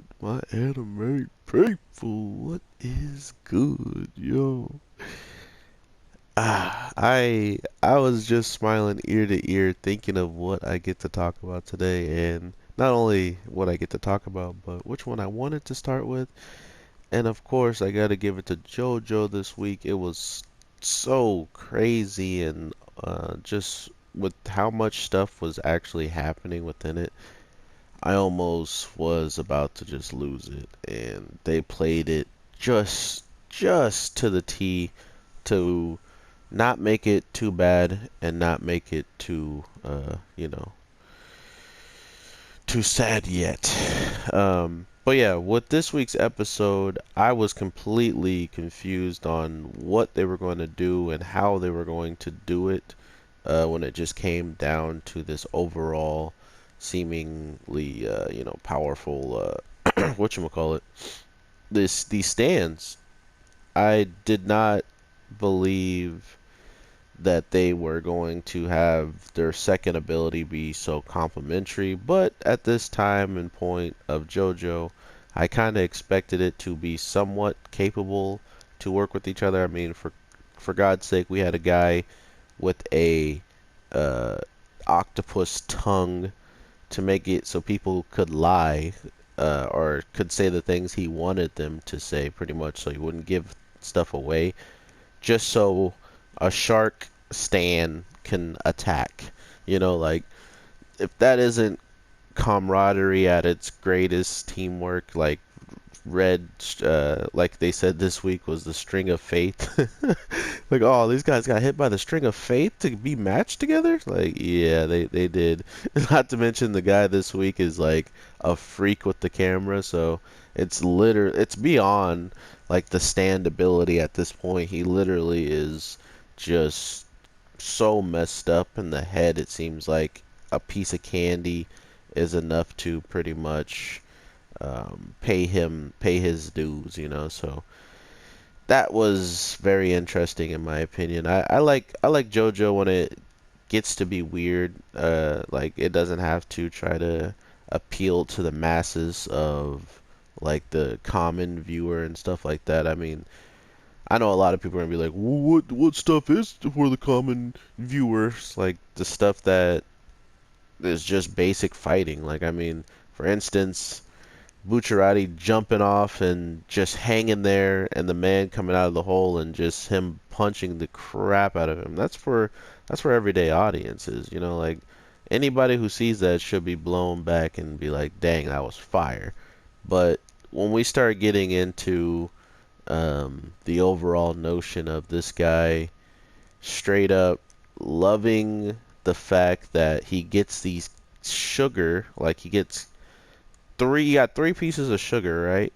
good, my anime people? What is good, yo? I was just smiling ear to ear thinking of what I get to talk about today, and not only what I get to talk about, but which one I wanted to start with. And of course, I gotta give it to JoJo this week. It was so crazy, and just with how much stuff was actually happening within it. I almost was about to just lose it, and they played it just to the T to not make it too bad and not make it too too sad yet. But yeah, with this week's episode, I was completely confused on what they were going to do and how they were going to do it when it just came down to this overall seemingly powerful whatchamacallit, these stands. I did not believe that they were going to have their second ability be so complementary, but at this time and point of JoJo, I kind of expected it to be somewhat capable to work with each other. I mean, for God's sake, we had a guy with a uh, octopus tongue to make it so people could lie or could say the things he wanted them to say, pretty much, so he wouldn't give stuff away, just so a shark stan can attack. Like, if that isn't camaraderie at its greatest, teamwork, red, like they said this week, was the string of fate. Like, oh, these guys got hit by the string of fate to be matched together. Like, yeah, they did. Not to mention the guy this week is like a freak with the camera, so it's beyond like the stand ability at this point. He literally is just so messed up in the head. It seems like a piece of candy is enough to pretty much pay his dues. So that was very interesting in my opinion. I like JoJo when it gets to be weird. Like, it doesn't have to try to appeal to the masses of like the common viewer and stuff like that. I mean, I know a lot of people are gonna be like, well, what stuff is for the common viewers? Like the stuff that is just basic fighting. Like, I mean, for instance, Bucciarati jumping off and just hanging there, and the man coming out of the hole and just him punching the crap out of him. That's for everyday audiences. Like, anybody who sees that should be blown back and be like, "Dang, that was fire." But when we start getting into the overall notion of this guy straight up loving the fact that he gets these sugar, like he got three pieces of sugar, right?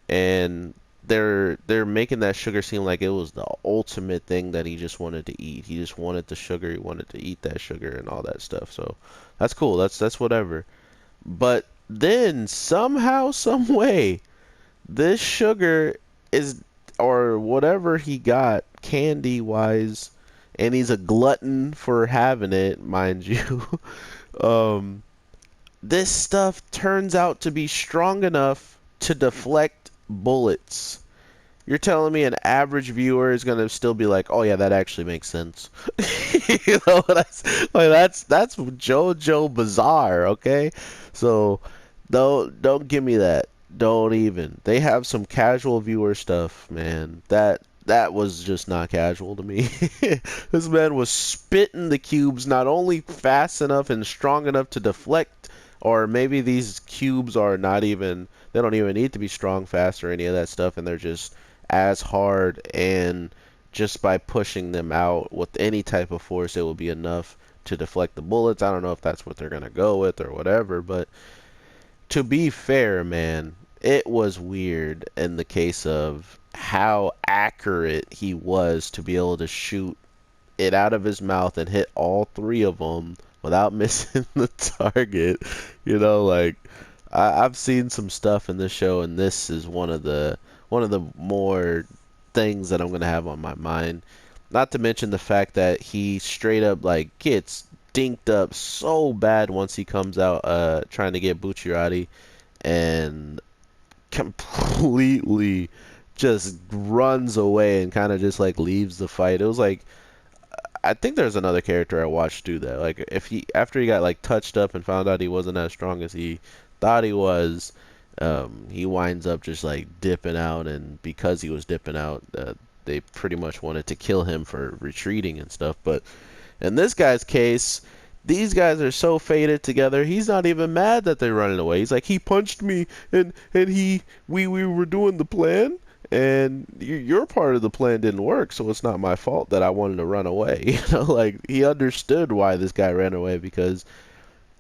And they're making that sugar seem like it was the ultimate thing that he just wanted to eat. He just wanted the sugar, he wanted to eat that sugar and all that stuff. So that's cool. That's whatever. But then somehow, some way, this sugar is, or whatever he got candy wise, and he's a glutton for having it, mind you. um this stuff turns out to be strong enough to deflect bullets. You're telling me an average viewer is gonna still be like, "Oh yeah, that actually makes sense." That's JoJo bizarre, okay? So don't give me that. Don't even. They have some casual viewer stuff, man. That was just not casual to me. This man was spitting the cubes not only fast enough and strong enough to deflect, or maybe these cubes are not even, they don't even need to be strong, fast, or any of that stuff, and they're just as hard, and just by pushing them out with any type of force, it will be enough to deflect the bullets. I don't know if that's what they're going to go with or whatever, but to be fair, man, it was weird in the case of how accurate he was to be able to shoot it out of his mouth and hit all three of them without missing the target. Like, I've seen some stuff in this show, and this is one of the more things that I'm gonna have on my mind. Not to mention the fact that he straight up like gets dinked up so bad once he comes out trying to get Bucciarati, and completely just runs away and kind of just like leaves the fight. It was like I think there's another character I watched do that. Like if he after he got like touched up and found out he wasn't as strong as he thought he was, he winds up just like dipping out, and because he was dipping out, they pretty much wanted to kill him for retreating and stuff. But in this guy's case, these guys are so faded together. He's not even mad that they're running away. He's like, he punched me, and we were doing the plan, and your part of the plan didn't work, so it's not my fault that I wanted to run away. Like he understood why this guy ran away, because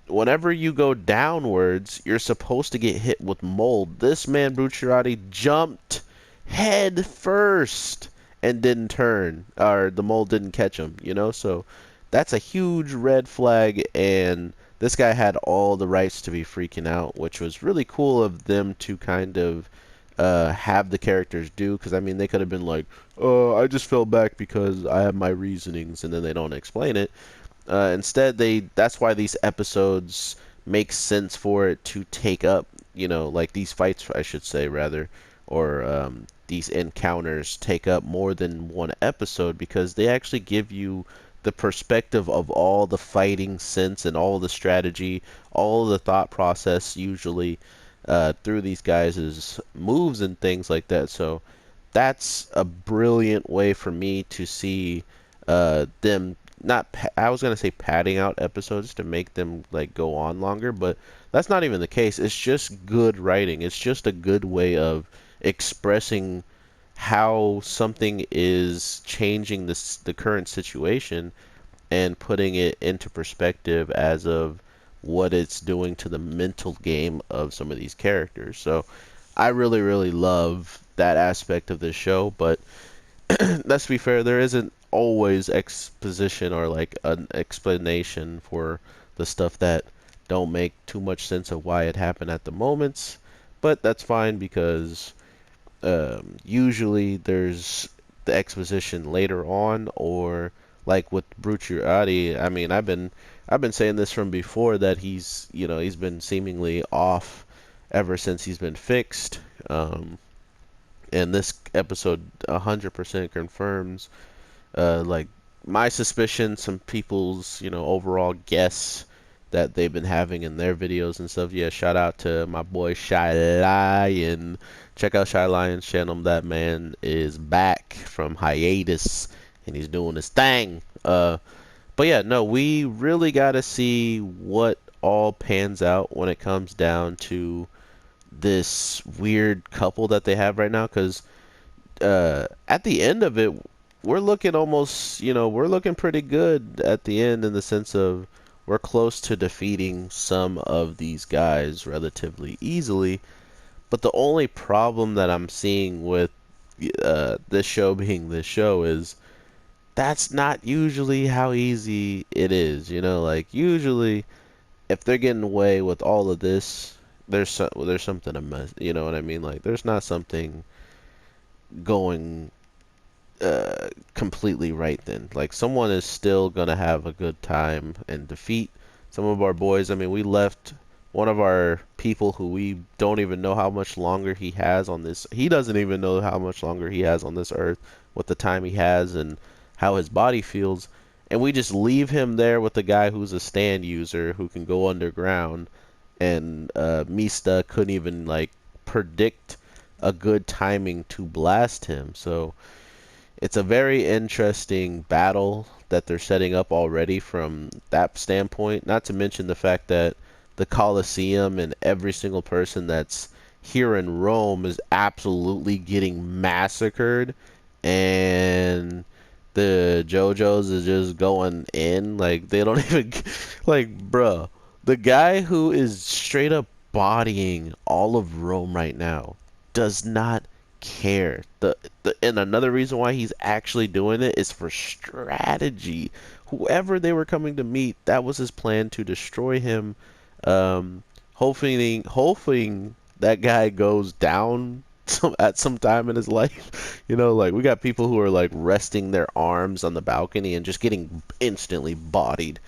whenever you go downwards, you're supposed to get hit with mold. This man Bucciarati jumped head first and didn't turn, or the mold didn't catch him. So that's a huge red flag, and this guy had all the rights to be freaking out, which was really cool of them to kind of have the characters do, because I mean they could have been like, oh, I just fell back because I have my reasonings, and then they don't explain it. Instead, that's why these episodes make sense for it to take up, like these fights, I should say, rather, or these encounters take up more than one episode, because they actually give you the perspective of all the fighting sense and all the strategy, all the thought process, usually through these guys' moves and things like that. So that's a brilliant way for me to see them not I was gonna say padding out episodes to make them like go on longer, but that's not even the case. It's just good writing. It's just a good way of expressing how something is changing the current situation and putting it into perspective as of what it's doing to the mental game of some of these characters. So I really, really love that aspect of this show, but let's be fair, there isn't always exposition or like an explanation for the stuff that don't make too much sense of why it happened at the moments. But that's fine, because usually there's the exposition later on, or like with Bucciarati. I mean, I've been saying this from before, that he's been seemingly off ever since he's been fixed. And this episode 100% confirms like my suspicion, some people's overall guess that they've been having in their videos and stuff. Yeah, shout out to my boy Shy Lion. Check out Shy Lion's channel. That man is back from hiatus and he's doing his thing. But yeah, no, we really gotta see what all pans out when it comes down to this weird couple that they have right now, because at the end of it, we're looking almost, we're looking pretty good at the end, in the sense of we're close to defeating some of these guys relatively easily. But the only problem that I'm seeing with this show being this show is that's not usually how easy it is. Like usually if they're getting away with all of this, there's something amiss. You know what I mean? Like there's not something going completely right then. Like someone is still gonna have a good time and defeat some of our boys. I mean, we left one of our people who we don't even know how much longer he has on this. He doesn't even know how much longer he has on this earth, what the time he has, and how his body feels. And we just leave him there with the guy who's a stand user who can go underground. And Mista couldn't even like predict a good timing to blast him. So it's a very interesting battle that they're setting up already from that standpoint. Not to mention the fact that the Colosseum and every single person that's here in Rome is absolutely getting massacred, and the JoJo's is just going in. Like they don't even like, bruh. The guy who is straight up bodying all of Rome right now does not care. And another reason why he's actually doing it is for strategy. Whoever they were coming to meet, that was his plan, to destroy him. Hoping that guy goes down at some time in his life. Like we got people who are like resting their arms on the balcony and just getting instantly bodied.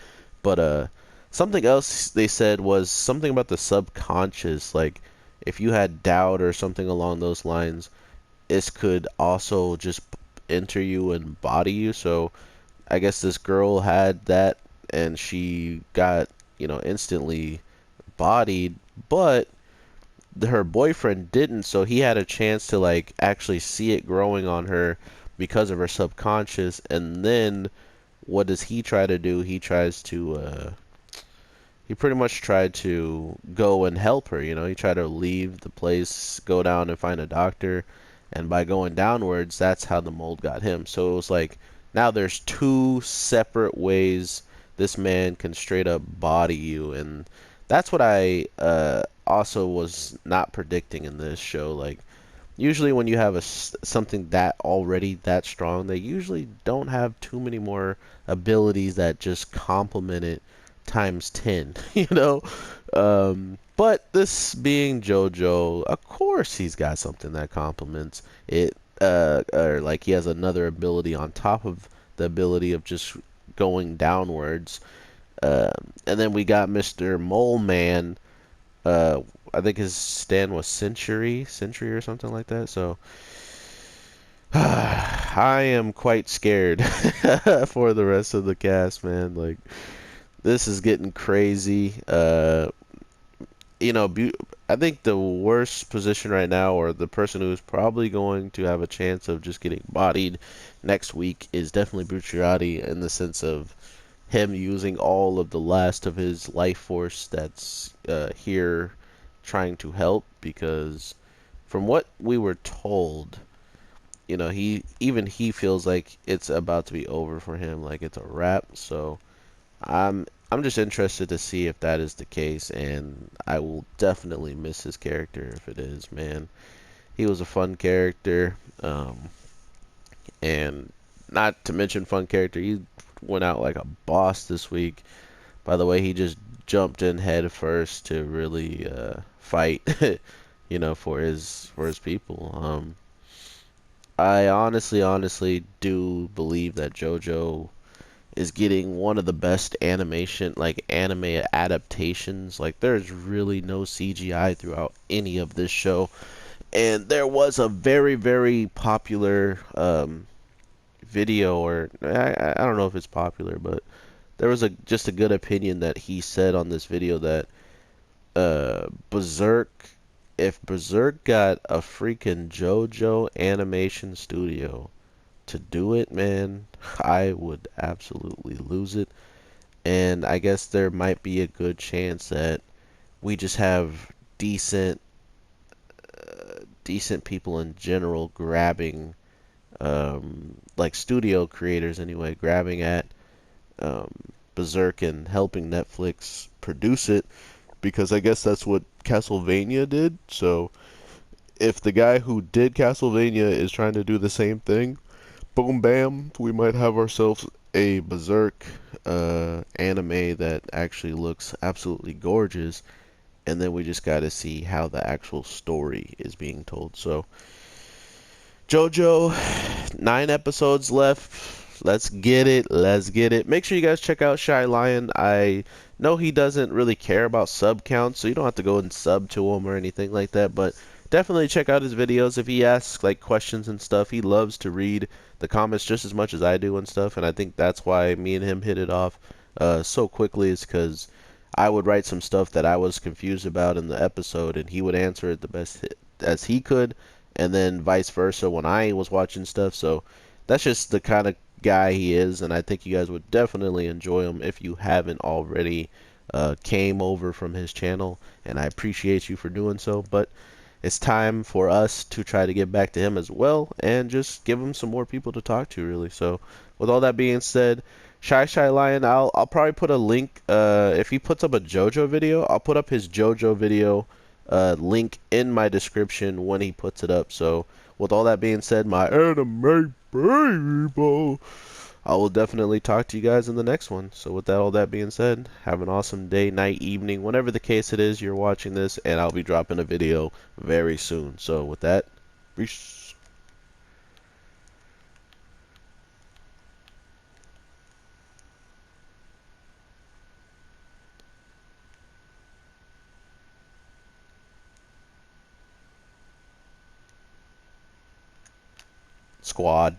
But something else they said was something about the subconscious. Like if you had doubt or something along those lines, this could also just enter you and body you. So I guess this girl had that, and she got, instantly bodied, but her boyfriend didn't, so he had a chance to like actually see it growing on her because of her subconscious. And then what does he try to do? He pretty much tried to go and help her. He tried to leave the place, go down and find a doctor, and by going downwards, that's how the mold got him. So it was like now there's two separate ways this man can straight up body you, and that's what I also was not predicting in this show. Like usually when you have something that already that strong, they usually don't have too many more abilities that just complement it times 10, but this being JoJo, of course he's got something that complements it, or like he has another ability on top of the ability of just going downwards. And then we got Mr. Mole Man. uh, I think his stand was Century or something like that. So I am quite scared for the rest of the cast, man. Like this is getting crazy. You know, I think the worst position right now, or the person who's probably going to have a chance of just getting bodied next week, is definitely Bucciarati, in the sense of him using all of the last of his life force that's here trying to help. Because from what we were told, he feels like it's about to be over for him, like it's a wrap. So I'm just interested to see if that is the case, and I will definitely miss his character if it is, man. He was a fun character, and not to mention fun character, he went out like a boss this week. By the way, he just jumped in head first to really fight, for his people. I honestly do believe that JoJo is getting one of the best anime adaptations. Like there's really no CGI throughout any of this show. And there was a very, very popular video, or I don't know if it's popular, but there was just a good opinion that he said on this video that Berserk, if Berserk got a freaking JoJo animation studio to do it, man, I would absolutely lose it. And I guess there might be a good chance that we just have decent people in general grabbing, like studio creators anyway, grabbing at um, Berserk and helping Netflix produce it, because I guess that's what Castlevania did. So if the guy who did Castlevania is trying to do the same thing, boom bam, we might have ourselves a Berserk anime that actually looks absolutely gorgeous. And then we just got to see how the actual story is being told. So JoJo, 9 episodes left. Let's get it. Let's get it. Make sure you guys check out Shy Lion. I know he doesn't really care about sub counts, so you don't have to go and sub to him or anything like that. But definitely check out his videos. If he asks like questions and stuff, he loves to read the comments just as much as I do and stuff. And I think that's why me and him hit it off so quickly, is because I would write some stuff that I was confused about in the episode, and he would answer it the best as he could, and then vice versa when I was watching stuff. So that's just the kind of guy he is, and I think you guys would definitely enjoy him if you haven't already came over from his channel, and I appreciate you for doing so. But it's time for us to try to get back to him as well, and just give him some more people to talk to, really. So with all that being said, Shy Lion, I'll probably put a link. If he puts up a JoJo video, I'll put up his JoJo video link in my description when he puts it up. So with all that being said, my anime people, I will definitely talk to you guys in the next one. So with all that being said, have an awesome day, night, evening, whatever the case it is you're watching this, and I'll be dropping a video very soon. So with that, peace. squad.